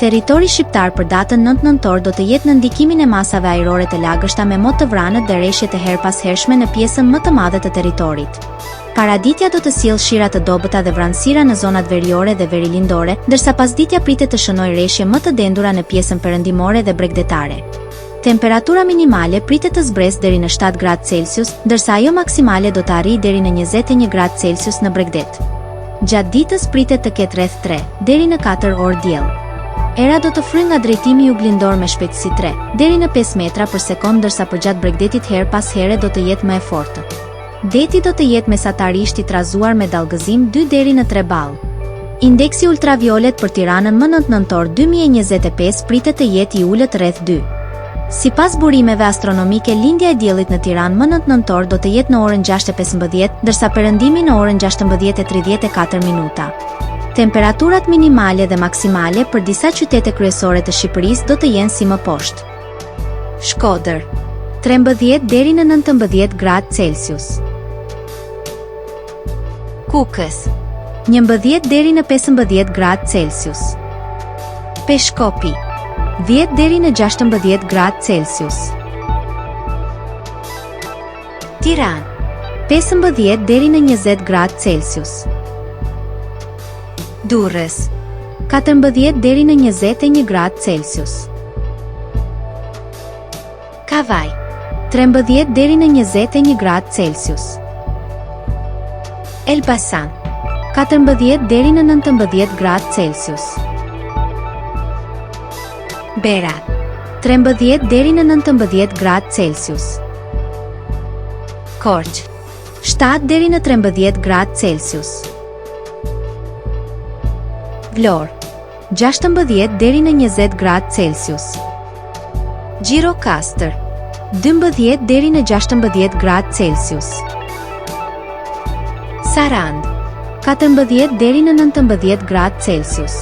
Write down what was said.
Territori shqiptar për datën 9 nëntor do të jetë në ndikimin e masave ajrore të lagështa me mot të vranët dhe rreshje të herpashershme në pjesën më të madhe të territorit. Paraditja do të sjellë shira të dobëta dhe vranësira në zonat veriore dhe verilindore, ndërsa pasditja pritet të shënojë rreshje më të dendura në pjesën perëndimore dhe bregdetare. Temperatura minimale pritet të zbresë deri në 7 gradë Celsius, ndërsa ajo maksimale do të arrijë deri në 21 gradë Celsius në Bregdet. Gjatë ditës pritet të ketë rreth 3 deri në 4 orë diell. Era do të fryjë nga drejtimi juglindor me shpejtësi 3 deri në 5 metra për sekond, ndërsa përgjatë Bregdetit her pas here do të jetë më e fortë. Deti do të jetë mesatarisht i trazuar me dallgëzim 2 deri në 3 ball. Indeksi ultraviolet për Tiranën më 9 nëntor 2025 pritet të jetë i ulët rreth 2. Sipas burimeve astronomike, lindja e diellit në Tiranë më 9 nëntor do të jetë në orën 6:15, ndërsa perëndimi në orën 16:34 minuta. Temperaturat minimale dhe maksimale për disa qytete kryesore të Shqipërisë do të jenë si më poshtë. Shkodër, 13 deri në 19 gradë Celsius. Kukës, 11 deri në 15 gradë Celsius. Peshkopi, 10 deri në 16 gradë Celsius. Tiranë, 15 deri në 20 gradë Celsius. Durrës, 14 deri në 21 gradë Celsius. Kavaj, 13 deri në 21 gradë Celsius. Elbasan, 14 deri në 19 gradë Celsius. Berat, 13 deri në 19 gradë Celsius. Korçë, 7 deri në 13 gradë Celsius. Vlorë, 16 deri në 20 gradë Celsius. Gjirokastër, 12 deri në 16 gradë Celsius. Sarandë, 14 deri në 19 gradë Celsius.